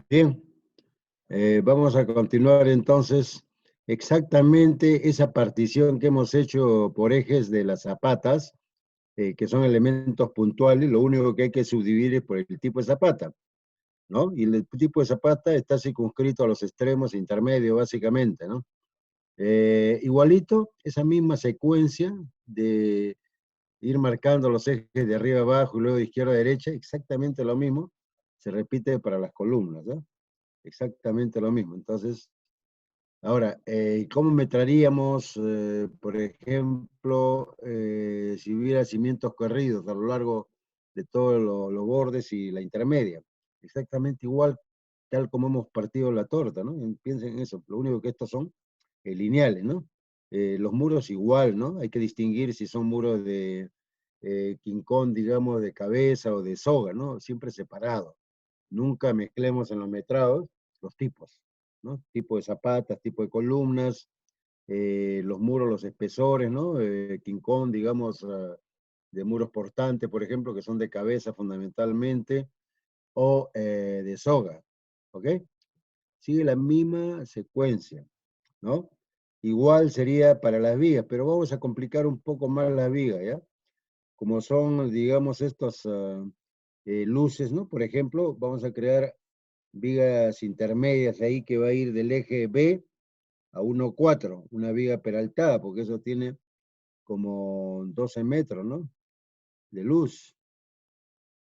Bien, vamos a continuar entonces exactamente esa partición que hemos hecho por ejes de las zapatas, que son elementos puntuales. Lo único que hay que subdividir es por el tipo de zapata, ¿no? Y el tipo de zapata está circunscrito a los extremos e intermedios, básicamente, ¿no? Igualito, esa misma secuencia de ir marcando los ejes de arriba a abajo y luego de izquierda a derecha, exactamente lo mismo se repite para las columnas, ¿no? Exactamente lo mismo. Entonces, ahora, ¿cómo metraríamos, por ejemplo, si hubiera cimientos corridos a lo largo de todos los bordes y la intermedia? Exactamente igual, tal como hemos partido la torta, ¿no? Piensen en eso. Lo único que estos son lineales, ¿no? Los muros igual, ¿no? Hay que distinguir si son muros de quincón, digamos, de cabeza o de soga, ¿no? Siempre separados. Nunca mezclemos en los metrados los tipos, ¿no? Tipo de zapatas, tipo de columnas, los muros, los espesores, ¿no? Quincón, digamos, de muros portantes, por ejemplo, que son de cabeza fundamentalmente, o de soga, ¿ok? Sigue la misma secuencia, ¿no? Igual sería para las vigas, pero vamos a complicar un poco más las vigas, ¿ya? Como son, digamos, estas luces, ¿no? Por ejemplo, vamos a crear vigas intermedias ahí que va a ir del eje B a 1,4, una viga peraltada, porque eso tiene como 12 metros, ¿no? De luz,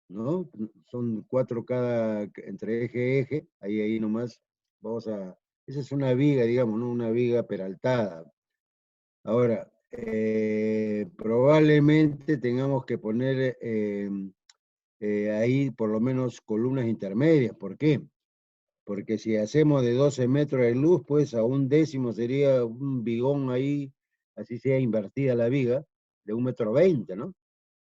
¿no? Son 4 cada, entre eje y eje, ahí nomás, vamos a, esa es una viga, digamos, ¿no? Una viga peraltada. Ahora, probablemente tengamos que poner ahí por lo menos columnas intermedias. ¿Por qué? Porque si hacemos de 12 metros de luz, pues a un décimo sería un bigón ahí, así sea invertida la viga, de 1,20 m, ¿no?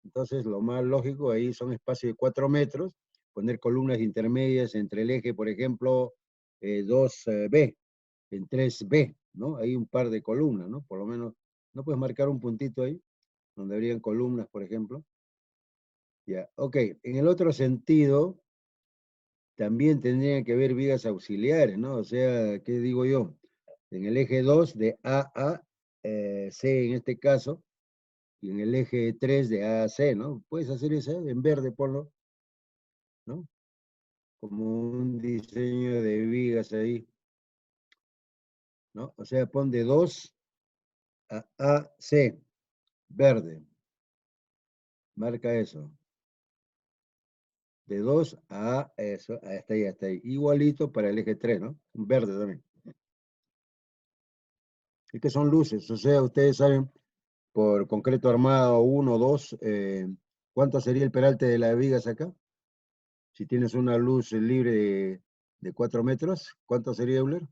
Entonces lo más lógico ahí son espacios de 4 metros, poner columnas intermedias entre el eje, por ejemplo, 2B, en 3B, ¿no? Hay un par de columnas, ¿no? Por lo menos, ¿no puedes marcar un puntito ahí? Donde habrían columnas, por ejemplo. Ya, ok. En el otro sentido, también tendrían que haber vigas auxiliares, ¿no? O sea, ¿qué digo yo? En el eje 2 de A a C en este caso, y en el eje 3 de A a C, ¿no? Puedes hacer eso en verde, ponlo, ¿no? Como un diseño de vigas ahí, ¿no? O sea, pon de 2 a C, verde, marca eso. De 2 a eso, hasta ahí, hasta ahí. Igualito para el eje 3, ¿no? Un verde también. Es que son luces, o sea, ustedes saben por concreto armado 1 2, ¿cuánto sería el peralte de las vigas acá? Si tienes una luz libre de 4 metros, ¿cuánto sería, Euler?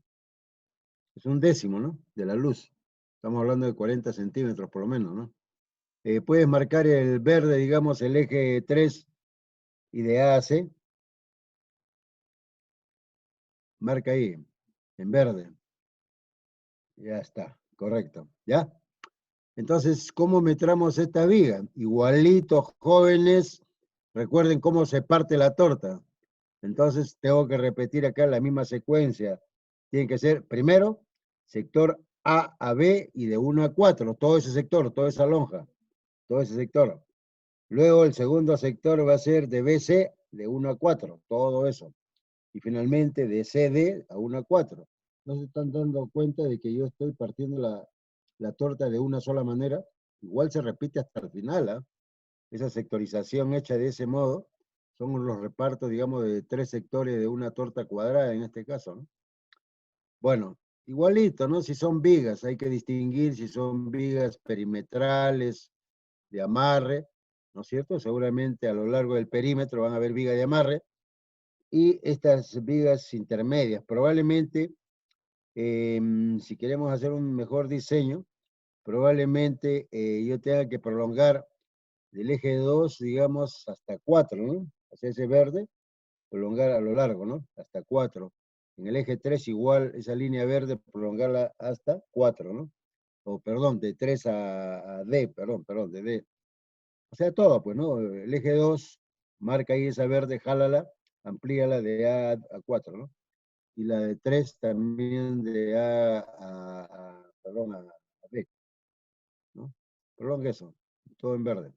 Es un décimo, ¿no? De la luz. Estamos hablando de 40 centímetros por lo menos, ¿no? Puedes marcar el verde, digamos, el eje 3 y de A a C. Marca ahí, en verde. Ya está, correcto. ¿Ya? Entonces, ¿cómo metramos esta viga? Igualitos, jóvenes, recuerden cómo se parte la torta. Entonces, tengo que repetir acá la misma secuencia. Tiene que ser, primero, sector A a B y de 1 a 4, todo ese sector, toda esa lonja, todo ese sector. Luego, el segundo sector va a ser de BC, de 1 a 4, todo eso. Y finalmente, de CD a 1 a 4. ¿No se están dando cuenta de que yo estoy partiendo la torta de una sola manera? Igual se repite hasta el final, ¿ah? Esa sectorización hecha de ese modo son los repartos, digamos, de 3 sectores de una torta cuadrada en este caso, ¿no? Bueno, igualito, ¿no? Si son vigas, hay que distinguir si son vigas perimetrales de amarre, ¿no es cierto? Seguramente a lo largo del perímetro van a haber vigas de amarre y estas vigas intermedias. Probablemente, si queremos hacer un mejor diseño, probablemente yo tenga que prolongar del eje 2, digamos, hasta 4, ¿no? Hacia ese verde, prolongar a lo largo, ¿no? Hasta 4. En el eje 3 igual, esa línea verde, prolongarla hasta 4, ¿no? O perdón, de 3 a D, perdón, de D. O sea, todo, pues, ¿no? El eje 2, marca ahí esa verde, jálala amplíala de A a 4, ¿no? Y la de 3 también de perdón, a B, ¿no? Prolonga eso, todo en verde.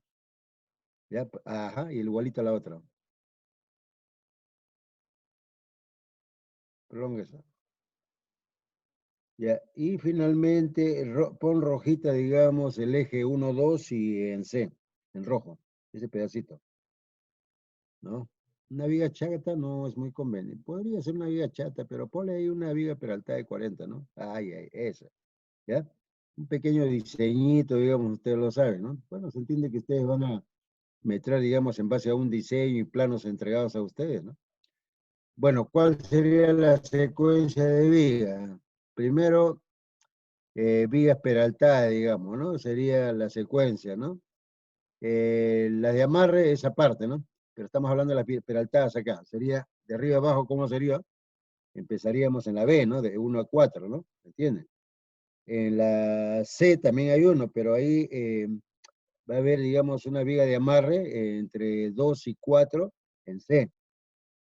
¿Ya? Ajá, y igualita a la otra. Prolonga eso. Ya, y finalmente pon rojita, digamos, el eje 1, 2 y en C, en rojo, ese pedacito, ¿no? Una viga chata no es muy conveniente. Podría ser una viga chata, pero ponle ahí una viga peraltada de 40, ¿no? Ay, ay, esa, ¿ya? Un pequeño diseñito, digamos, ustedes lo saben, ¿no? Bueno, se entiende que ustedes van a metrar, digamos, en base a un diseño y planos entregados a ustedes, ¿no? Bueno, ¿cuál sería la secuencia de viga? Primero, vigas peraltadas, digamos, ¿no? Sería la secuencia, ¿no? La de amarre, esa parte, ¿no? Pero estamos hablando de las peraltadas acá. Sería de arriba a abajo, ¿cómo sería? Empezaríamos en la B, ¿no? De 1 a 4, ¿no? ¿Entienden? En la C también hay uno, pero ahí va a haber, digamos, una viga de amarre entre 2 y 4 en C.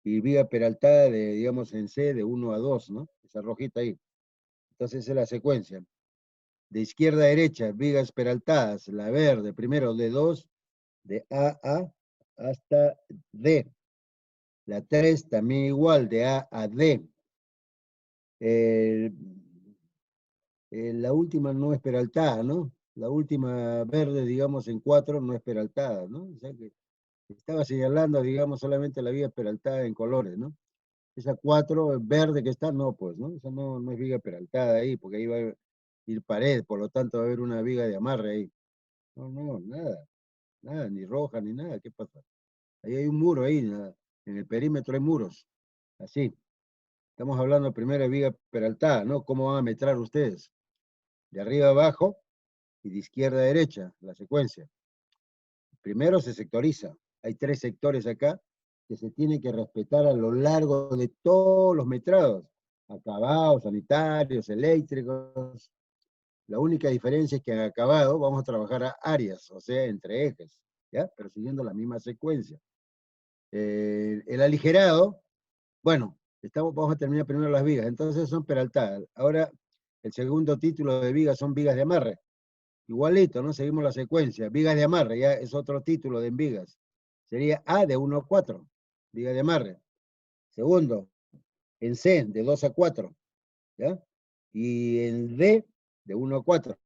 Y viga peraltada de, digamos, en C de 1 a 2, ¿no? Esa rojita ahí. Entonces esa es la secuencia. De izquierda a derecha, vigas peraltadas, la verde, primero de 2, de A hasta D. La 3 también igual, de A a D. Eh, la última no es peraltada, ¿no? La última verde, digamos, en 4 no es peraltada, ¿no? O sea que estaba señalando, digamos, solamente la viga peraltada en colores, ¿no? Esa 4 verde que está, no, pues, ¿no? Esa no es viga peraltada ahí, porque ahí va a ir pared, por lo tanto va a haber una viga de amarre ahí. No, no, nada, nada, ni roja ni nada, ¿qué pasa? Ahí hay un muro ahí, en el perímetro hay muros, así. Estamos hablando primero de viga peraltada, ¿no? ¿Cómo van a metrar ustedes? De arriba a abajo y de izquierda a derecha, la secuencia. Primero se sectoriza. Hay 3 sectores acá que se tienen que respetar a lo largo de todos los metrados. Acabados, sanitarios, eléctricos. La única diferencia es que en acabado vamos a trabajar a áreas, o sea, entre ejes, ¿ya? Pero siguiendo la misma secuencia. El aligerado, bueno, vamos a terminar primero las vigas, entonces son peraltadas. Ahora, el segundo título de vigas son vigas de amarre. Igualito, ¿no? Seguimos la secuencia. Vigas de amarre, ya es otro título de en vigas. Sería A de 1 a 4, viga de amarre. Segundo, en C de 2 a 4, ¿ya? Y en D de 1 a 4,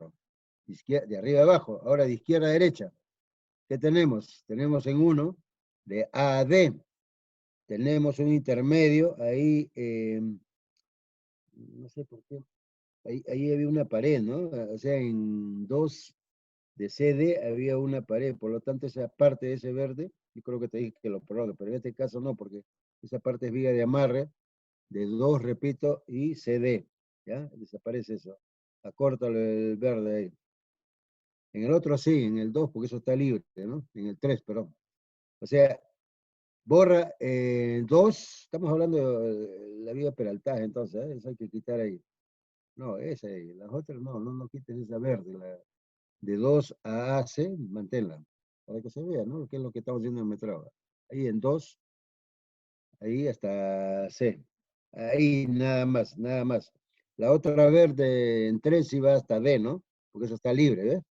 de arriba a abajo. Ahora de izquierda a derecha. ¿Qué tenemos? Tenemos en 1 de A a D. Tenemos un intermedio ahí, no sé por qué, ahí había una pared, ¿no? O sea, en 2 de CD había una pared, por lo tanto esa parte de ese verde, yo creo que te dije que lo prolongue, pero en este caso no, porque esa parte es viga de amarre, de 2, repito, y CD, ¿ya? Desaparece eso. Acórtalo el verde ahí. En el otro sí, en el 2, porque eso está libre, ¿no? En el 3, perdón. O sea, borra 2, estamos hablando de la viga peraltada, entonces, eso hay que quitar ahí. No, esa ahí, las otras no quites esa verde, de 2 a AC, manténla, para que se vea, ¿no? ¿Qué es lo que estamos haciendo en Metraba? Ahí en 2, ahí hasta C. Ahí nada más, nada más. La otra verde en 3 sí va hasta D, ¿no? Porque eso está libre, ¿ves?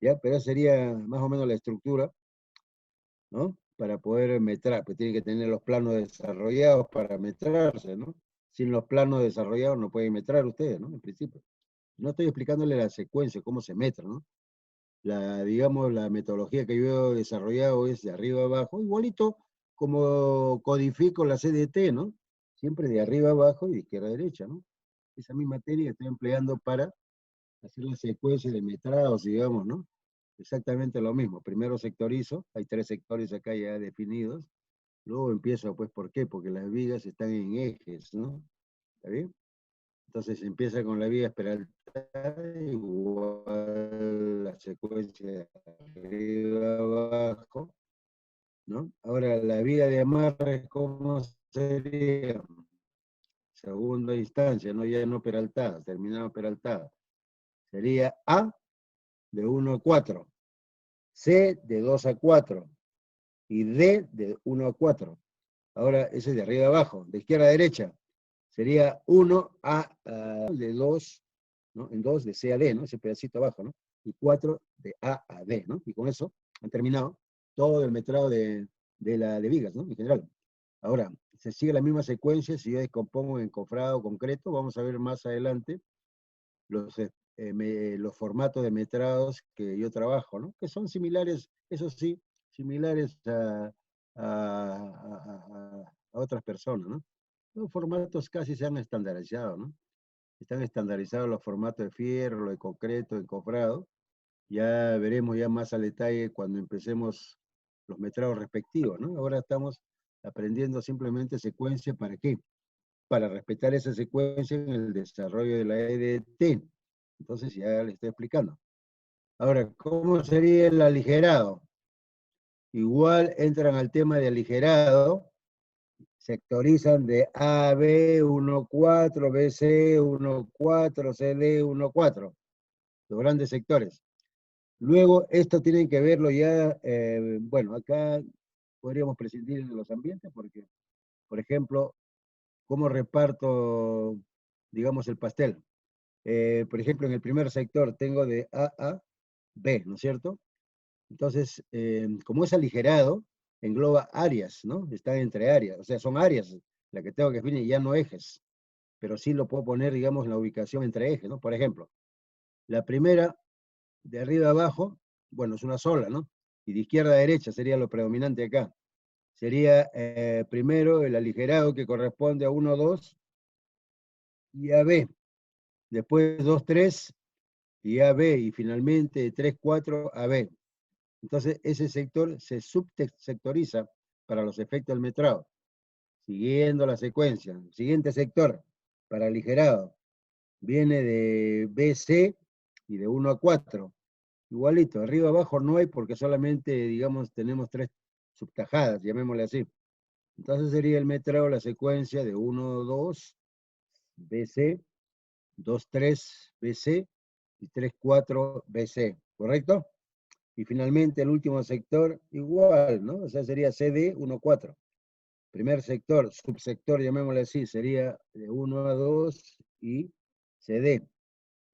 Ya, pero esa sería más o menos la estructura, ¿no? Para poder metrar, pues tiene que tener los planos desarrollados para metrarse, ¿no? Sin los planos desarrollados no pueden metrar ustedes, ¿no? En principio. No estoy explicándole la secuencia, cómo se metra, ¿no? Digamos, la metodología que yo he desarrollado es de arriba a abajo, igualito como codifico la CDT, ¿no? Siempre de arriba a abajo y de izquierda a derecha, ¿no? Esa misma técnica que estoy empleando para hacer la secuencia de metrados, digamos, ¿no? Exactamente lo mismo. Primero sectorizo, hay 3 sectores acá ya definidos. Luego empiezo, pues, ¿por qué? Porque las vigas están en ejes, ¿no? ¿Está bien? Entonces empieza con la viga peraltada, igual la secuencia de arriba abajo, ¿no? Ahora la viga de amarre, ¿cómo sería? Segunda instancia, ¿no? Ya no peraltada, terminado peraltada. Sería A de 1 a 4, C de 2 a 4 y D de 1 a 4. Ahora, ese es de arriba a abajo, de izquierda a derecha. Sería 1 de 2, ¿no? En 2 de C a D, ¿no? Ese pedacito abajo, ¿no? Y 4 de A a D, ¿no? Y con eso han terminado todo el metrado de vigas, ¿no? En general. Ahora, se sigue la misma secuencia, si yo descompongo en encofrado concreto, vamos a ver más adelante los formatos de metrados que yo trabajo, ¿no? Que son similares, eso sí, similares a otras personas, ¿no? Los formatos casi se han estandarizado, ¿no? Están estandarizados los formatos de fierro, de concreto, encofrado. Ya veremos ya más al detalle cuando empecemos los metrados respectivos, ¿no? Ahora estamos aprendiendo simplemente secuencia, ¿para qué? Para respetar esa secuencia en el desarrollo de la EDT. Entonces ya le estoy explicando. Ahora, ¿cómo sería el aligerado? Igual entran al tema de aligerado, sectorizan de A, B, 1, 4, BC, 1, 4, CD, 1, 4, los grandes sectores. Luego, esto tienen que verlo ya, bueno, acá podríamos prescindir de los ambientes porque, por ejemplo, ¿cómo reparto, digamos, el pastel? Por ejemplo, en el primer sector tengo de A a B, ¿no es cierto? Entonces, como es aligerado, engloba áreas, ¿no? Están entre áreas, o sea, son áreas las que tengo que definir, ya no ejes, pero sí lo puedo poner, digamos, en la ubicación entre ejes, ¿no? Por ejemplo, la primera, de arriba a abajo, bueno, es una sola, ¿no? Y de izquierda a derecha sería lo predominante acá. Sería primero el aligerado que corresponde a 1, 2 y a B. Después 2, 3 y a B. Y finalmente 3, 4 a B. Entonces ese sector se subsectoriza para los efectos del metrado. Siguiendo la secuencia. Siguiente sector, para aligerado, viene de BC y de 1 a 4. Igualito, arriba abajo no hay porque solamente, digamos, tenemos 3 subtajadas, llamémosle así. Entonces sería el metrado la secuencia de 1, 2, BC, 2, 3, BC y 3, 4, BC, ¿correcto? Y finalmente el último sector igual, ¿no? O sea, sería CD 1, 4. Primer sector, subsector, llamémosle así, sería de 1 a 2 y CD.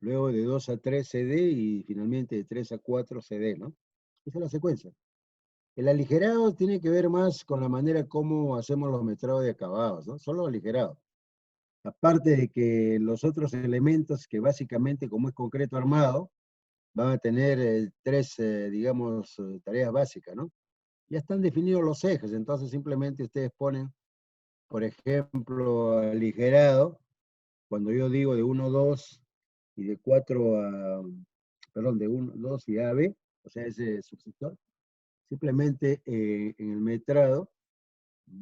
Luego de 2 a 3 CD y finalmente de 3 a 4 CD, ¿no? Esa es la secuencia. El aligerado tiene que ver más con la manera como hacemos los metrados de acabados, ¿no? Solo aligerado. Aparte de que los otros elementos que básicamente, como es concreto armado, van a tener tres, digamos, tareas básicas, ¿no? Ya están definidos los ejes, entonces simplemente ustedes ponen, por ejemplo, aligerado, cuando yo digo de 1, 2 y de 4 a, perdón, de 1, 2 y AB, o sea, ese subsector, simplemente en el metrado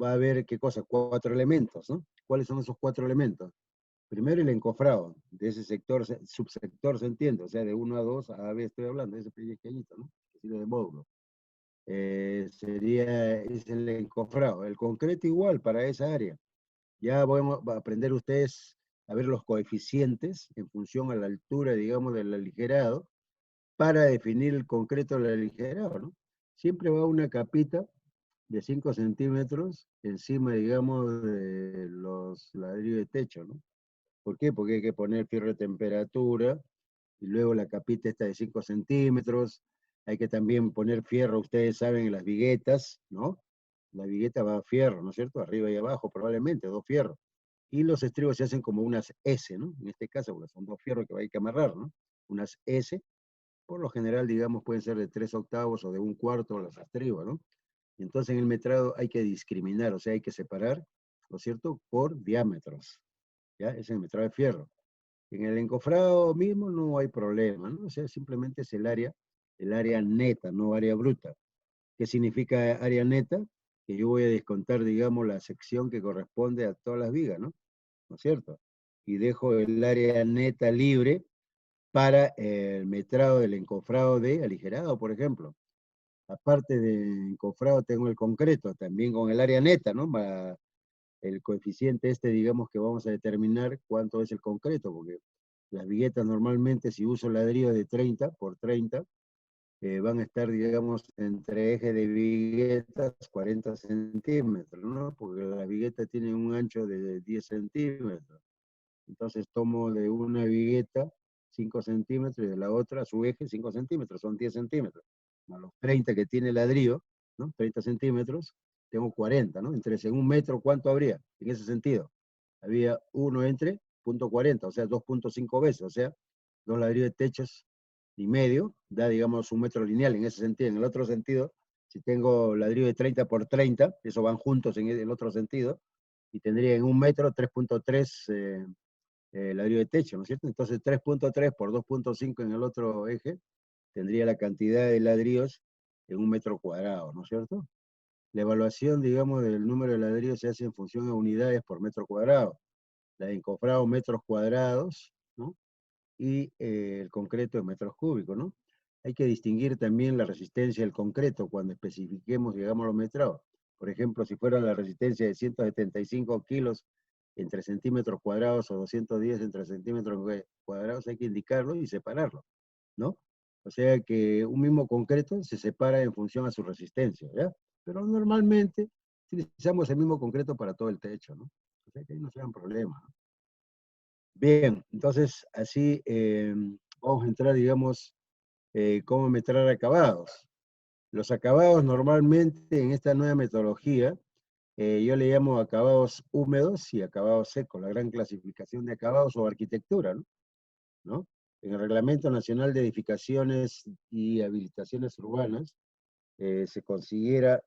va a haber, ¿qué cosa? 4 elementos, ¿no? ¿Cuáles son esos 4 elementos? Primero el encofrado, de ese sector, subsector, se entiende, o sea, de 1 a 2 a B estoy hablando, de ese pequeñito, ¿no? Que sirve de módulo. Es el encofrado. El concreto igual para esa área. Ya vamos a aprender ustedes a ver los coeficientes en función a la altura, digamos, del aligerado, para definir el concreto del aligerado, ¿no? Siempre va una capita de 5 centímetros encima, digamos, de los ladrillos de techo, ¿no? ¿Por qué? Porque hay que poner fierro de temperatura y luego la capita está de 5 centímetros. Hay que también poner fierro, ustedes saben, en las viguetas, ¿no? La vigueta va a fierro, ¿no es cierto? Arriba y abajo, probablemente, dos fierros. Y los estribos se hacen como unas S, ¿no? En este caso, porque son dos fierros que hay que amarrar, ¿no? Unas S, por lo general, digamos, pueden ser de 3/8 o de 1/4 las estribos, ¿no? Entonces en el metrado hay que discriminar, o sea, hay que separar, ¿no es cierto?, por diámetros, ¿ya? Es el metrado de fierro. En el encofrado mismo no hay problema, ¿no? O sea, simplemente es el área neta, no área bruta. ¿Qué significa área neta? Que yo voy a descontar, digamos, la sección que corresponde a todas las vigas, ¿no? ¿No es cierto? Y dejo el área neta libre para el metrado del encofrado de aligerado, por ejemplo. Aparte del encofrado tengo el concreto, también con el área neta, ¿no? El coeficiente este, digamos que vamos a determinar cuánto es el concreto, porque las viguetas normalmente si uso ladrillo de 30 por 30, van a estar, digamos, entre eje de viguetas 40 centímetros, ¿no? Porque la vigueta tiene un ancho de 10 centímetros. Entonces tomo de una vigueta 5 centímetros y de la otra su eje 5 centímetros, son 10 centímetros. Más los 30 que tiene el ladrillo, ¿no? 30 centímetros, tengo 40, ¿no? Entre en un metro, ¿cuánto habría? En ese sentido, había uno entre punto 40, o sea, 2.5 veces, o sea, dos ladrillos de techos y medio, da, digamos, un metro lineal en ese sentido. En el otro sentido, si tengo ladrillo de 30 por 30, eso van juntos en el otro sentido, y tendría en un metro 3.3 ladrillo de techo, ¿no es cierto? Entonces 3.3 por 2.5 en el otro eje tendría la cantidad de ladrillos en un metro cuadrado, ¿no es cierto? La evaluación, digamos, del número de ladrillos se hace en función a unidades por metro cuadrado. La de encofrado metros cuadrados, ¿no? Y el concreto en metros cúbicos, ¿no? Hay que distinguir también la resistencia del concreto cuando especifiquemos, digamos, los metrados. Por ejemplo, si fuera la resistencia de 175 kilos entre centímetros cuadrados o 210 entre centímetros cuadrados, hay que indicarlo y separarlo, ¿no? O sea que un mismo concreto se separa en función a su resistencia, ¿ya? Pero normalmente utilizamos el mismo concreto para todo el techo, ¿no? O sea que ahí no sean problemas, ¿no? Bien, entonces así vamos a entrar, digamos, cómo metrar acabados. Los acabados normalmente en esta nueva metodología, yo le llamo acabados húmedos y acabados secos, la gran clasificación de acabados o arquitectura, ¿no? ¿No? En el Reglamento Nacional de Edificaciones y Habilitaciones Urbanas se considera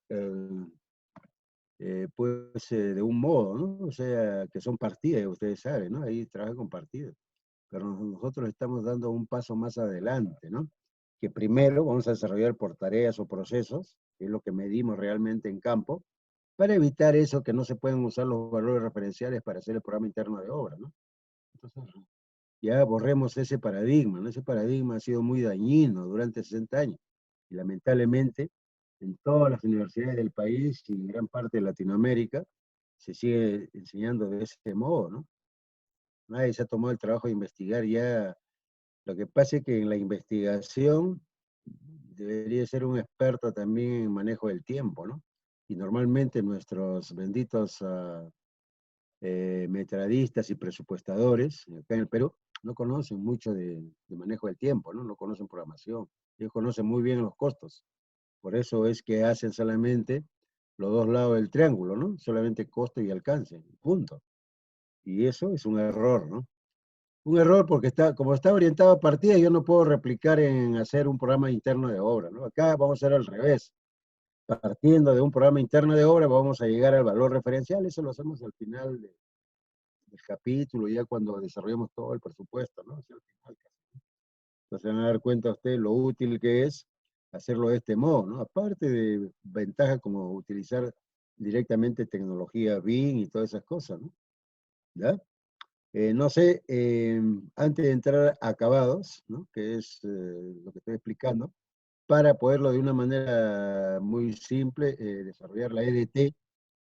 pues de un modo, ¿no? O sea, que son partidas, ustedes saben, ¿no? Ahí trabajan con partidas. Pero nosotros estamos dando un paso más adelante, ¿no? Que primero vamos a desarrollar por tareas o procesos, que es lo que medimos realmente en campo, para evitar eso que no se pueden usar los valores referenciales para hacer el programa interno de obra, ¿no? Entonces, ya borremos ese paradigma, ¿no? Ese paradigma ha sido muy dañino durante 60 años. Y lamentablemente, en todas las universidades del país y en gran parte de Latinoamérica, se sigue enseñando de ese modo, ¿no? Nadie se ha tomado el trabajo de investigar ya. Lo que pasa es que en la investigación debería ser un experto también en manejo del tiempo, ¿no? Y normalmente nuestros benditos metradistas y presupuestadores acá en el Perú no conocen mucho de manejo del tiempo, ¿no? No conocen programación. Ellos conocen muy bien los costos. Por eso es que hacen solamente los dos lados del triángulo, ¿no? Solamente costo y alcance, punto. Y eso es un error, ¿no? Un error porque está, como está orientado a partida, yo no puedo replicar en hacer un programa interno de obra, ¿no? Acá vamos a hacer al revés. Partiendo de un programa interno de obra, vamos a llegar al valor referencial. Eso lo hacemos al final del capítulo, ya cuando desarrollemos todo el presupuesto, ¿no? O sea, al final, entonces se van a dar cuenta ustedes lo útil que es hacerlo de este modo, ¿no? Aparte de ventajas como utilizar directamente tecnología BIM y todas esas cosas, ¿no? ¿Ya? No sé, antes de entrar a acabados, ¿no? Que es lo que estoy explicando, para poderlo de una manera muy simple desarrollar la EDT,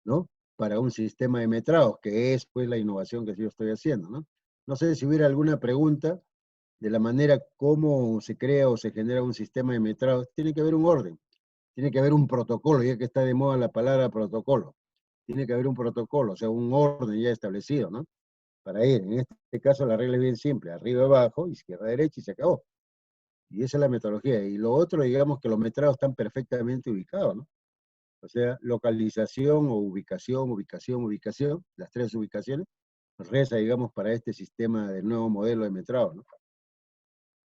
¿no? Para un sistema de metrados, que es pues la innovación que yo estoy haciendo, ¿no? No sé si hubiera alguna pregunta de la manera como se crea o se genera un sistema de metrados. Tiene que haber un orden, tiene que haber un protocolo, ya que está de moda la palabra protocolo. Tiene que haber un protocolo, o sea, un orden ya establecido, ¿no? Para ir. En este caso la regla es bien simple, arriba, abajo, izquierda, derecha y se acabó. Y esa es la metodología. Y lo otro, digamos que los metrados están perfectamente ubicados, ¿no? O sea, localización o ubicación, ubicación, ubicación, las tres ubicaciones, reza, digamos, para este sistema del nuevo modelo de metrado, ¿no?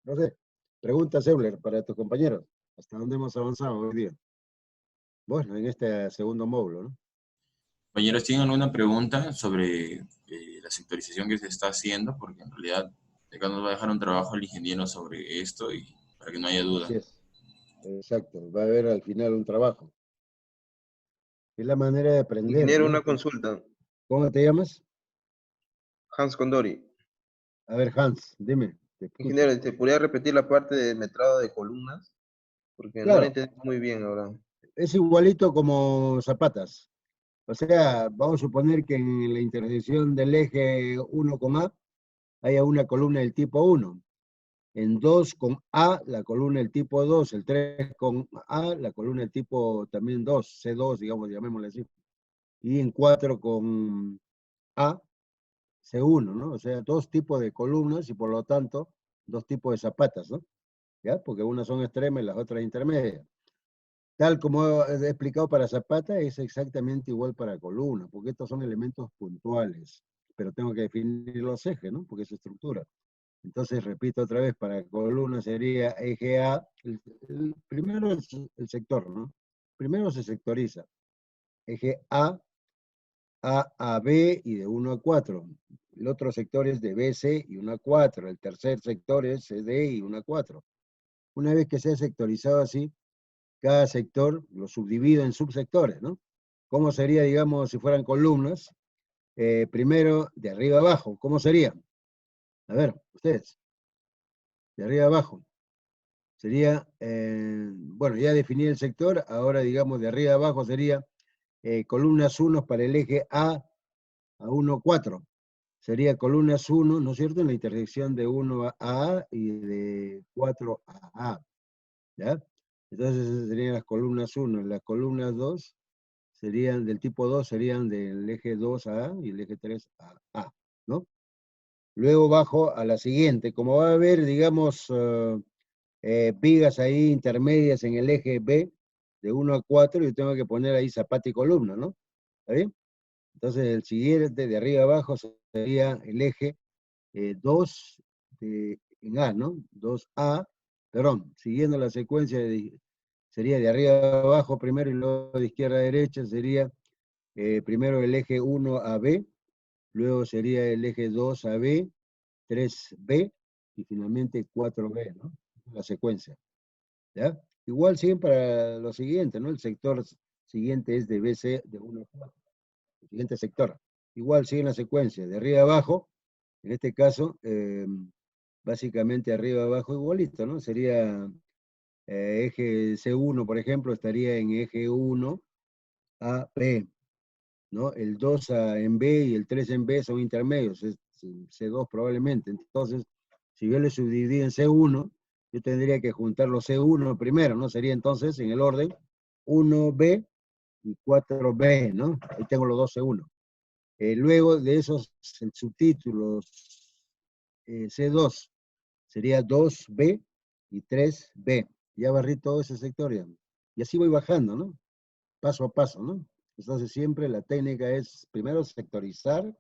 No sé, pregunta, Euler, para tus compañeros. ¿Hasta dónde hemos avanzado hoy día? Bueno, en este segundo módulo, ¿no? Compañeros, ¿tienen alguna pregunta sobre la sectorización que se está haciendo? Porque en realidad acá nos va a dejar un trabajo el ingeniero sobre esto y para que no haya duda. Así es, exacto. Va a haber al final un trabajo. Es la manera de aprender, Ingeniero, ¿no? una consulta. ¿Cómo te llamas? Hans Condori. A ver, Hans, dime, te escucho. Ingeniero, ¿te podría repetir la parte de metrado de columnas? Porque no la Claro, entendí muy bien ahora. es igualito como zapatas. O sea, vamos a suponer que en la intersección del eje 1 con A haya una columna del tipo 1. en 2 con A, la columna del tipo 2, el 3 con A, la columna del tipo también 2, C2, digamos, llamémosle así, y en 4 con A, C1, ¿no? O sea, dos tipos de columnas y por lo tanto, dos tipos de zapatas, ¿no? ¿Ya? Porque unas son extremas y las otras intermedias. Tal como he explicado para zapata, es exactamente igual para columna, porque estos son elementos puntuales, pero tengo que definir los ejes, ¿no? Porque es estructura. Entonces, repito otra vez, para columna sería eje A, el primero es el sector, ¿no? Primero se sectoriza, eje A a B y de 1 a 4. El otro sector es de BC y 1 a 4. El tercer sector es CD y 1 a 4. Una vez que se ha sectorizado así, cada sector lo subdivido en subsectores, ¿no? ¿Cómo sería, digamos, si fueran columnas? Primero, de arriba a abajo, ¿cómo sería? A ver, ustedes, de arriba a abajo. Sería, bueno, ya definí el sector, ahora digamos de arriba a abajo sería columnas 1 para el eje a 1, 4. Sería columnas 1, ¿no es cierto?, en la intersección de 1 a A y de 4 a A, ¿ya? Entonces esas serían las columnas 1. Las columnas 2 serían del tipo 2, serían del eje 2 a A y el eje 3 a A, ¿no? Luego bajo a la siguiente. Como va a haber, digamos, vigas ahí intermedias en el eje B, de 1 a 4, yo tengo que poner ahí zapata y columna, ¿no? ¿Está bien? Entonces el siguiente, de arriba abajo, sería el eje 2 en A, ¿no? 2A, perdón, siguiendo la secuencia, sería de arriba abajo primero y luego de izquierda a derecha, sería primero el eje 1 a B, luego sería el eje 2 a B, 3B y finalmente 4B, ¿no? La secuencia, ¿ya? Igual siguen para lo siguiente, ¿no? El sector siguiente es de BC de 1 a 4, el siguiente sector. Igual sigue la secuencia, de arriba abajo, en este caso, básicamente arriba abajo igualito, ¿no? Sería eje C1, por ejemplo, estaría en eje 1 a B, ¿no? El 2 en B y el 3 en B son intermedios, es C2 probablemente. Entonces, si yo le subdividí en C1, yo tendría que juntar los C1 primero, ¿no? Sería entonces, en el orden, 1B y 4B, ¿no? Ahí tengo los dos C1. Luego de esos subtítulos, C2 sería 2B y 3B. Ya barrí todo ese sector ya. Y así voy bajando, ¿no? Paso a paso, ¿no? Entonces siempre la técnica es primero sectorizar,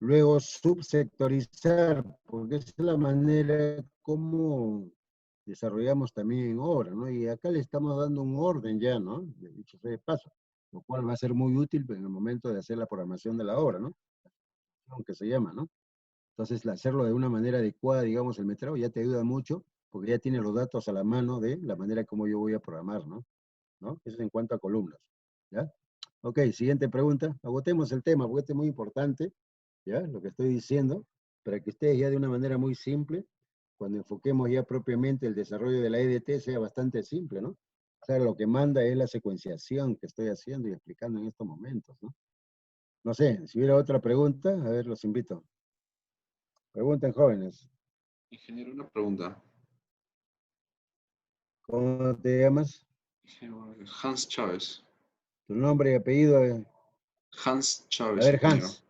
luego subsectorizar, porque esa es la manera como desarrollamos también en obra, ¿no? Y acá le estamos dando un orden ya, ¿no? De dicho sea de paso, lo cual va a ser muy útil en el momento de hacer la programación de la obra, ¿no? Aunque se llama, ¿no? Entonces, hacerlo de una manera adecuada, digamos, el metrado ya te ayuda mucho, porque ya tienes los datos a la mano de la manera como yo voy a programar, ¿no? ¿No? Eso es en cuanto a columnas, ¿ya? Ok, siguiente pregunta. Agotemos el tema, porque este es muy importante, ¿ya? Lo que estoy diciendo, para que ustedes ya de una manera muy simple, cuando enfoquemos ya propiamente el desarrollo de la EDT, sea bastante simple, ¿no? O sea, lo que manda es la secuenciación que estoy haciendo y explicando en estos momentos, ¿no? No sé, si hubiera otra pregunta, a ver, los invito. Pregunten, jóvenes. Ingeniero, una pregunta. ¿Cómo te llamas? Hans Chávez. ¿Tu nombre y apellido? Hans A Chávez, ver, ingeniero. Hans,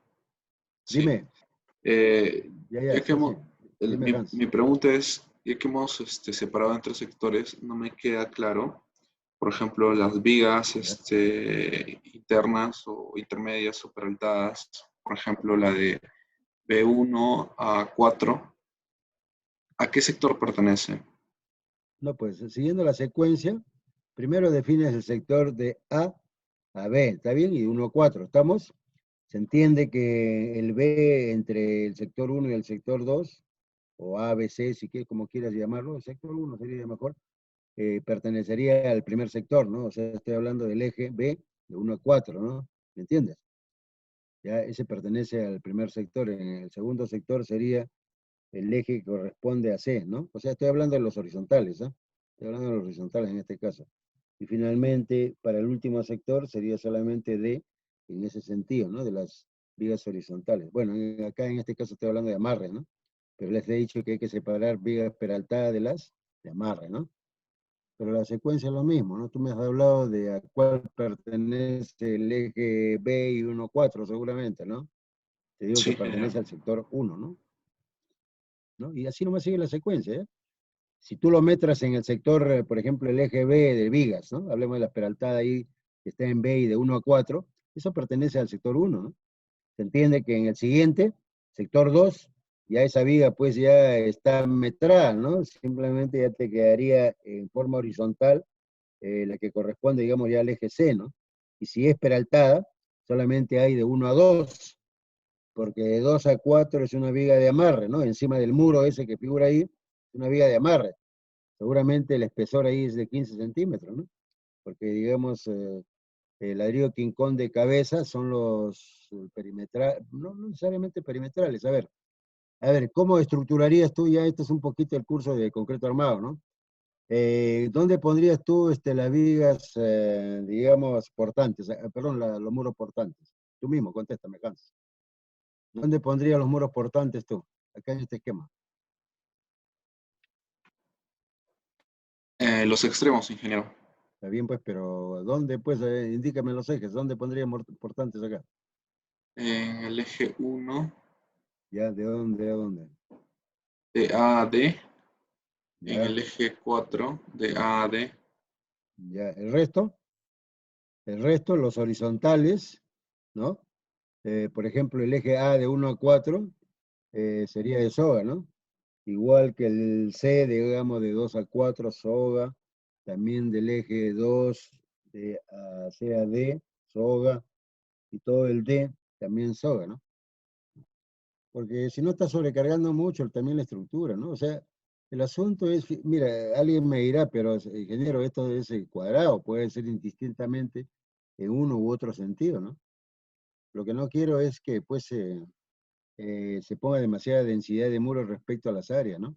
Sí. dime. Ya que Sí, sí. hemos, Dime, Hans. mi pregunta es, ya que hemos separado en tres sectores, no me queda claro, por ejemplo, las vigas Ya. internas o intermedias superaltadas, por ejemplo, la de B1 a 4, ¿a qué sector pertenece? No, pues siguiendo la secuencia, primero defines el sector de A B, ¿está bien? Y 1 a 4, ¿estamos? Se entiende que el B entre el sector 1 y el sector 2, o A, B, C, si quieres, como quieras llamarlo, el sector 1 sería mejor, pertenecería al primer sector, ¿no? O sea, estoy hablando del eje B de 1 a 4, ¿no? ¿Me entiendes? Ya ese pertenece al primer sector. En el segundo sector sería el eje que corresponde a C, ¿no? O sea, estoy hablando de los horizontales, ¿ah? Estoy hablando de los horizontales en este caso. Y finalmente, para el último sector sería solamente D, en ese sentido, ¿no? De las vigas horizontales. Bueno, acá en este caso estoy hablando de amarre, ¿no? pero les he dicho que hay que separar vigas peraltadas de las de amarre, ¿no? Pero la secuencia es lo mismo, ¿no? Tú me has hablado de a cuál pertenece el eje B y 1,4 seguramente, ¿no? Te digo Sí, que ingeniero. pertenece al sector 1, ¿no? ¿No? Y así nomás sigue la secuencia, ¿eh? Si tú lo metras en el sector, por ejemplo, el eje B de vigas, ¿no? Hablemos de la peraltada ahí, que está en B y de 1 a 4, eso pertenece al sector 1, ¿no? Se entiende que en el siguiente, sector 2, ya esa viga pues ya está metrada, ¿no? Simplemente ya te quedaría en forma horizontal la que corresponde, digamos, ya al eje C, ¿no? Y si es peraltada, solamente hay de 1 a 2, porque de 2 a 4 es una viga de amarre, ¿no? Encima del muro ese que figura ahí, es una viga de amarre. Seguramente el espesor ahí es de 15 centímetros, ¿no? Porque, digamos, el ladrillo King Kong de cabeza son los perimetrales, no necesariamente perimetrales. A ver, ¿cómo estructurarías tú ya? Este es un poquito el curso de concreto armado, ¿no? ¿Dónde pondrías tú las vigas, digamos, portantes? Perdón, los muros portantes. Tú mismo, contéstame, Hans. ¿Dónde pondrías los muros portantes tú? Acá en este esquema. Los extremos, ingeniero. Está bien, pues, pero ¿dónde, pues, indícame los ejes? ¿Dónde pondrías portantes acá? En el eje 1, ¿Ya? ¿De dónde a dónde? de A a D. En ¿Ya? el eje 4, de A a D. ¿Ya? El resto, los horizontales, ¿no? Por ejemplo, el eje A de 1 a 4 sería de soga, ¿no? Igual que el C, digamos, de 2 a 4, soga. También del eje 2 de C a D, soga. Y todo el D, también soga, ¿no? Porque si no está sobrecargando mucho también la estructura, ¿no? O sea, el asunto es, mira, alguien me dirá, pero ingeniero, esto es cuadrado, puede ser indistintamente en uno u otro sentido, ¿no? Lo que no quiero es que pues se ponga demasiada densidad de muros respecto a las áreas, ¿no?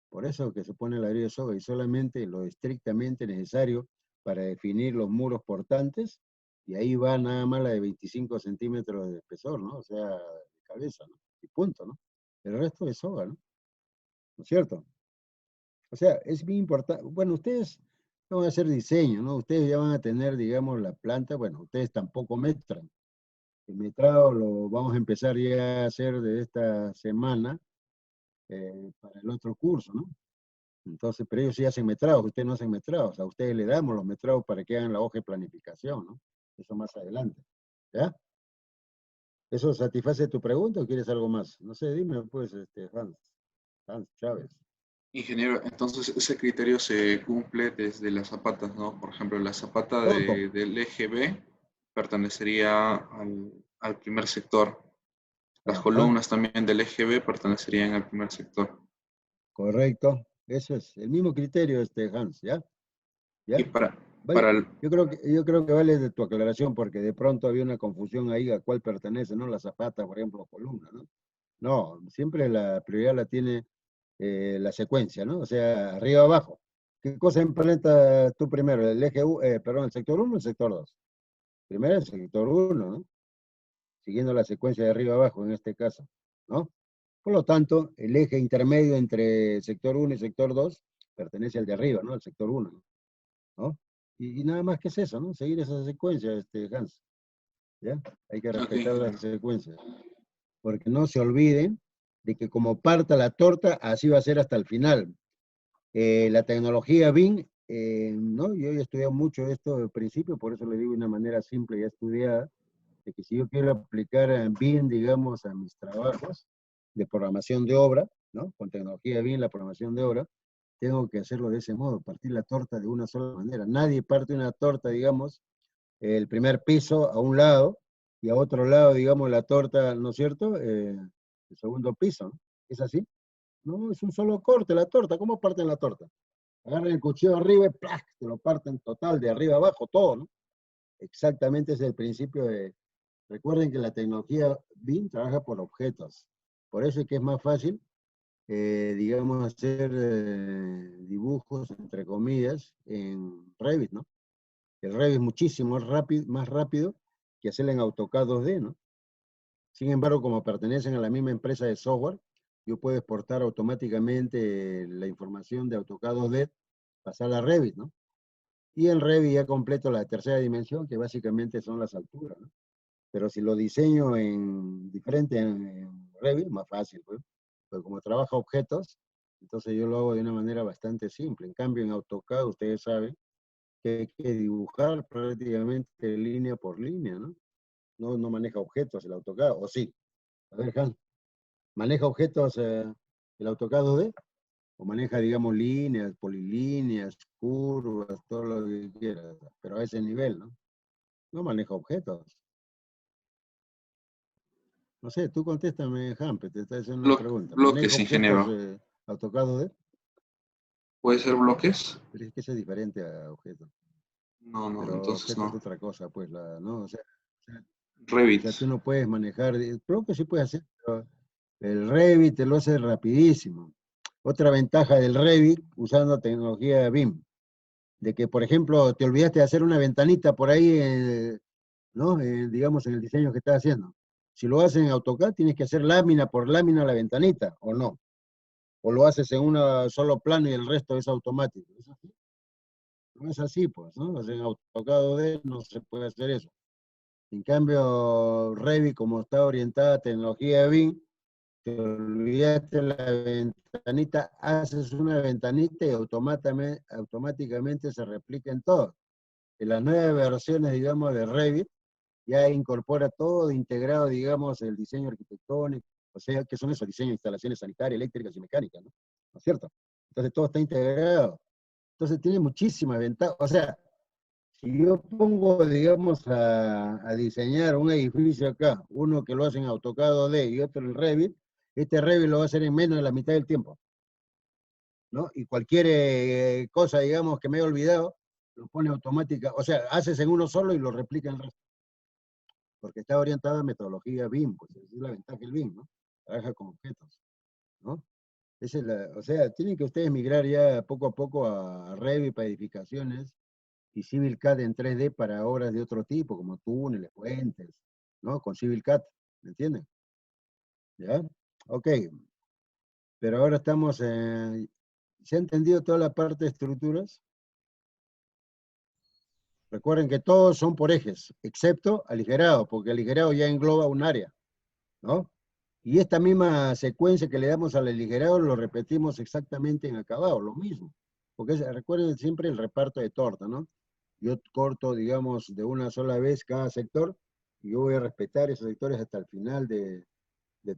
Por eso que se pone el ladrillo de soga y solamente lo estrictamente necesario para definir los muros portantes, y ahí va nada más la de 25 centímetros de espesor, ¿no? O sea, de cabeza, ¿no? Y punto, ¿no? El resto es soga, ¿no? ¿No es cierto? O sea, es bien importante. Bueno, ustedes no van a hacer diseño, ¿no? Ustedes ya van a tener, digamos, la planta. Bueno, ustedes tampoco metran. El metrado lo vamos a empezar ya a hacer de esta semana para el otro curso, ¿no? Entonces, pero ellos sí hacen metrados, ustedes no hacen metrados. A ustedes le damos los metrados para que hagan la hoja de planificación, ¿no? Eso más adelante. ¿Ya? ¿Eso satisface tu pregunta o quieres algo más? No sé, dime, pues, Hans Chávez. Ingeniero, entonces ese criterio se cumple desde las zapatas, ¿no? Por ejemplo, la zapata Todo. del eje B pertenecería al primer sector. Las Ajá. columnas también del eje B pertenecerían al primer sector. Correcto, eso es el mismo criterio, Hans, ¿ya? Y ¿Ya? Vale, para el, yo creo que vale de tu aclaración, porque de pronto había una confusión ahí a cuál pertenece, ¿no? La zapata, por ejemplo, o columna, ¿no? No, siempre la prioridad la tiene la secuencia, ¿no? O sea, arriba abajo. ¿Qué cosa implementas tú primero? ¿El eje perdón, el sector 1 o el sector 2? Primero el sector 1, ¿no? Siguiendo la secuencia de arriba abajo en este caso, ¿no? Por lo tanto, el eje intermedio entre sector 1 y sector 2 pertenece al de arriba, ¿no? Al sector 1, ¿no? Y nada más que es eso, ¿no? Seguir esa secuencia, Hans, ¿ya? Hay que ok, respetar la ingeniero. secuencia, porque no se olviden de que como parta la torta, así va a ser hasta el final. La tecnología BIM, ¿no? Yo he estudiado mucho esto al principio, por eso le digo de una manera simple y estudiada, de que si yo quiero aplicar BIM, digamos, a mis trabajos de programación de obra, ¿no? Con tecnología BIM, la programación de obra, tengo que hacerlo de ese modo, partir la torta de una sola manera. Nadie parte una torta, digamos, el primer piso a un lado y a otro lado, digamos, la torta, ¿no es cierto? El segundo piso, ¿no? ¿Es así? No, es un solo corte la torta. ¿Cómo parten la torta? Agarran el cuchillo arriba y ¡plac! Te lo parten total, de arriba abajo, todo, ¿no? Exactamente ese es el principio de... Recuerden que la tecnología BIM trabaja por objetos. Por eso es que es más fácil, digamos, hacer dibujos, entre comillas, en Revit, ¿no? El Revit es muchísimo más rápido que hacerlo en AutoCAD 2D, ¿no? Sin embargo, como pertenecen a la misma empresa de software, yo puedo exportar automáticamente la información de AutoCAD 2D, pasarla a Revit, ¿no? Y en Revit ya completo la tercera dimensión, que básicamente son las alturas, ¿no? Pero si lo diseño en diferente en Revit, más fácil, pues. Pero como trabaja objetos, entonces yo lo hago de una manera bastante simple. En cambio, en AutoCAD, ustedes saben que hay que dibujar prácticamente línea por línea, ¿no? No maneja objetos el AutoCAD, ¿o sí? A ver, Hans, ¿maneja objetos el AutoCAD 2D? ¿O maneja, digamos, líneas, polilíneas, curvas, todo lo que quieras? Pero a ese nivel, ¿no? No maneja objetos. No sé, tú contéstame, Hampe, te está haciendo una pregunta. ¿Maneja Bloques, objetos ingeniero. AutoCAD 2D? ¿Puede ser bloques? Pero es que eso es diferente a objetos. No, no, Pero entonces objetos es no. otra cosa, pues, ¿no? O sea, Revit. tú no puedes manejar, creo que sí puedes hacer, pero el Revit te lo hace rapidísimo. Otra ventaja del Revit, usando tecnología BIM, de que, por ejemplo, te olvidaste de hacer una ventanita por ahí, ¿no? Digamos, en el diseño que estás haciendo. Si lo haces en AutoCAD, tienes que hacer lámina por lámina la ventanita, ¿o no? O lo haces en un solo plano y el resto es automático. ¿Es así? No es así, pues, ¿no? O sea, en AutoCAD 2D no se puede hacer eso. En cambio, Revit, como está orientada a tecnología BIM, te olvidaste la ventanita, haces una ventanita y automáticamente se replica en todo. En las nuevas versiones, digamos, de Revit, ya incorpora todo integrado, digamos, el diseño arquitectónico, o sea, que son esos diseños de instalaciones sanitarias, eléctricas y mecánicas, ¿no es cierto? Entonces todo está integrado. Entonces tiene muchísimas ventajas. O sea, si yo pongo, digamos, a diseñar un edificio acá, uno que lo hace en AutoCAD 2D y otro en Revit, este Revit lo va a hacer en menos de la mitad del tiempo, ¿no? Y cualquier cosa, digamos, que me he olvidado, lo pone automática, o sea, haces en uno solo y lo replica en el resto, porque está orientado a metodología BIM, pues esa es la ventaja del BIM, ¿no? Trabaja con objetos, ¿no? O sea, tienen que ustedes migrar ya poco a poco a Revit para edificaciones, y Civil CAD en 3D para obras de otro tipo, como túneles, puentes, ¿no? Con Civil CAD, ¿me entienden? ¿Ya? Ok, pero ahora estamos ¿se ha entendido toda la parte de estructuras? Recuerden que todos son por ejes, excepto aligerado, porque aligerado ya engloba un área, ¿no? Y esta misma secuencia que le damos al aligerado lo repetimos exactamente en acabado, lo mismo. Porque recuerden siempre el reparto de torta, ¿no? Yo corto, digamos, de una sola vez cada sector y yo voy a respetar esos sectores hasta el final de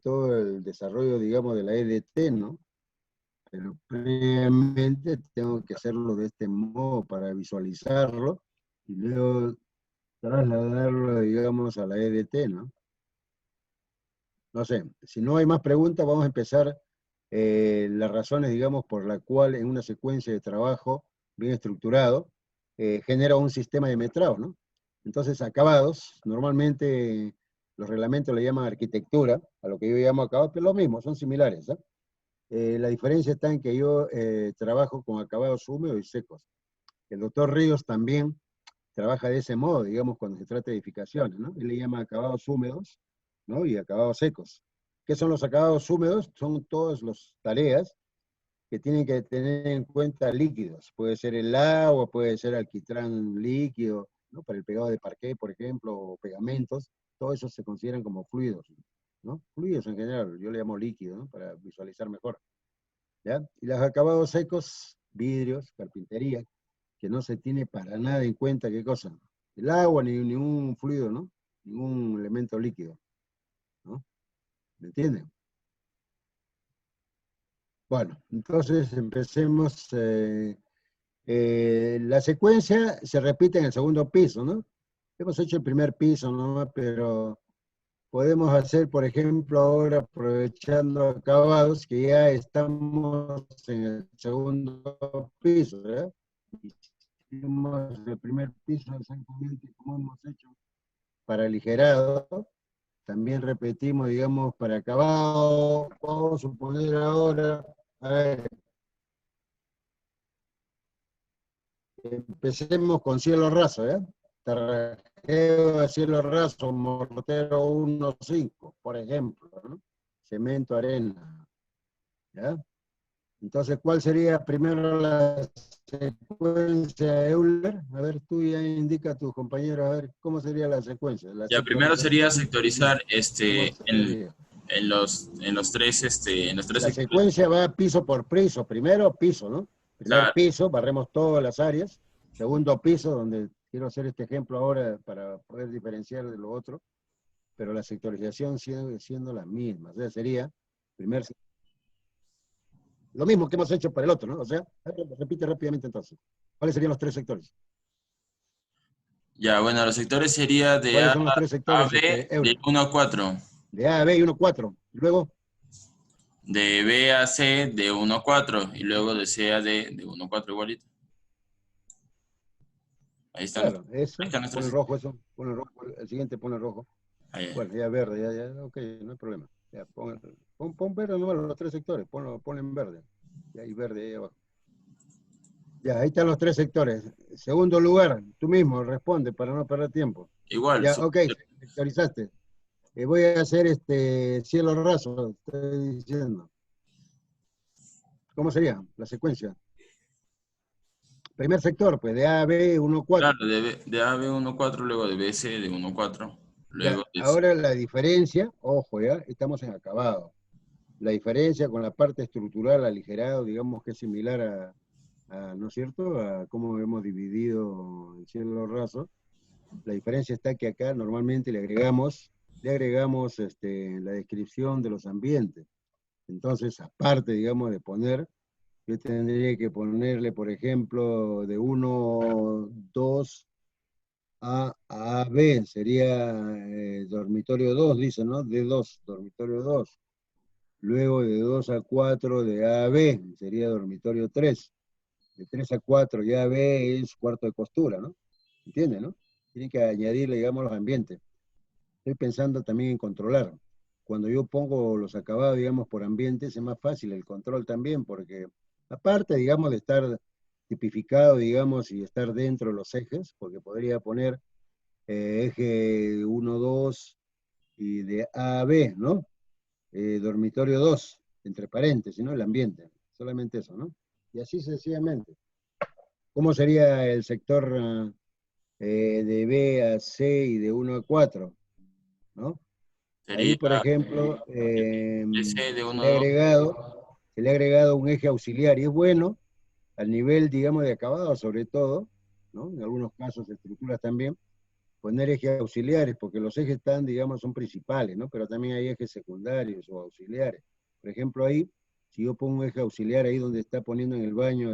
todo el desarrollo, digamos, de la EDT, ¿no? Pero previamente tengo que hacerlo de este modo para visualizarlo y luego trasladarlo, digamos, a la EDT, ¿no? No sé, si no hay más preguntas, vamos a empezar las razones, digamos, por la cual en una secuencia de trabajo bien estructurado genera un sistema de metrado, ¿no? Entonces, acabados, normalmente los reglamentos le llaman arquitectura, a lo que yo llamo acabados, pero lo mismo, son similares, ¿eh? La diferencia está en que yo trabajo con acabados húmedos y secos. El doctor Ríos también trabaja de ese modo, digamos, cuando se trata de edificaciones, ¿no? Él le llama acabados húmedos, ¿no? Y acabados secos. ¿Qué son los acabados húmedos? Son todas las tareas que tienen que tener en cuenta líquidos. Puede ser el agua, puede ser alquitrán líquido, ¿no? Para el pegado de parqué, por ejemplo, o pegamentos. Todo eso se consideran como fluidos, ¿no? Fluidos en general, yo le llamo líquido, ¿no? Para visualizar mejor, ¿ya? Y los acabados secos, vidrios, carpintería, que no se tiene para nada en cuenta, ¿qué cosa? El agua, ni ningún fluido, ¿no? Ningún elemento líquido, ¿no? ¿Me entienden? Bueno, entonces empecemos. La secuencia se repite en el segundo piso, ¿no? Hemos hecho el primer piso, ¿no? Pero podemos hacer, por ejemplo, ahora aprovechando acabados, que ya estamos en el segundo piso, ¿verdad? Hicimos el primer piso exactamente como hemos hecho para aligerado. También repetimos, digamos, para acabado. Vamos a suponer ahora, a ver, empecemos con cielo raso, ¿ya? Terrajeo de cielo raso, mortero 1.5, por ejemplo, ¿no? Cemento, arena. ¿ya? Entonces, ¿cuál sería primero la secuencia, Euler? A ver, tú ya indica a tus compañeros, a ver, ¿cómo sería la secuencia? La Ya, primero sería sectorización, sectorizar ¿cómo sería? en los tres La sectores. secuencia va piso por piso. Primero, piso, ¿no? Primer Claro, piso, barremos todas las áreas. Segundo piso, donde quiero hacer este ejemplo ahora para poder diferenciar de lo otro, pero la sectorización sigue siendo la misma. O sea, sería primer, lo mismo que hemos hecho para el otro, ¿no? O sea, repite rápidamente entonces. ¿Cuáles serían los tres sectores? ya, bueno, los sectores sería de ¿Cuáles A son los tres a sectores, B de Euler? 1 a 4, De A a B y 1, 4. Luego, de B a C de 1 a 4 y luego de C a D de 1 a 4 igualito. Ahí están, claro, ahí eso, están pon el nuestros. rojo eso, pon el rojo, el siguiente pon el rojo. Ahí. Bueno, ya verde, ya, ok, no hay problema. Ya, pon verde nomás los tres sectores, ponlo en verde. Ya, y verde ahí abajo. Ya, ahí están los tres sectores. Segundo lugar, tú mismo responde para no perder tiempo. Igual, Ya, ok, sectorizaste. Voy a hacer cielo raso, estoy diciendo. ¿Cómo sería la secuencia? Primer sector, pues de A a B, 1, 4. claro, de A B 1 a 4, luego de B C de 1 a 4, Ya, luego de C. ahora la diferencia, ojo, ya, estamos en acabado. La diferencia con la parte estructural aligerado, digamos que es similar ¿no es cierto?, a cómo hemos dividido el cielo raso. La diferencia está que acá normalmente le agregamos la descripción de los ambientes. Entonces, aparte, digamos, de poner, yo tendría que ponerle, por ejemplo, de 1, 2 a B, sería dormitorio 2, dice, ¿no? D2, dormitorio 2. Luego de 2 a 4 de A a B, sería dormitorio 3. De 3 a 4 ya B es cuarto de costura, ¿no? ¿Entiende, no? Tiene que añadirle, digamos, los ambientes. Estoy pensando también en controlar. Cuando yo pongo los acabados, digamos, por ambientes, es más fácil el control también, porque aparte, digamos, de estar tipificado, digamos, y estar dentro de los ejes, porque podría poner eje 1, 2 y de A a B, ¿no? Dormitorio 2, entre paréntesis, ¿no? El ambiente, solamente eso, ¿no? Y así sucesivamente. ¿Cómo sería el sector de B a C y de 1 a 4? ¿No? Ahí, Sería por ejemplo, S de se 1 le a ha 2. agregado, se le ha agregado un eje auxiliar y es bueno al nivel, digamos, de acabado sobre todo, ¿no? En algunos casos estructuras también, poner ejes auxiliares, porque los ejes están, digamos, son principales, ¿no? Pero también hay ejes secundarios o auxiliares. Por ejemplo, ahí, si yo pongo un eje auxiliar ahí donde está poniendo en el baño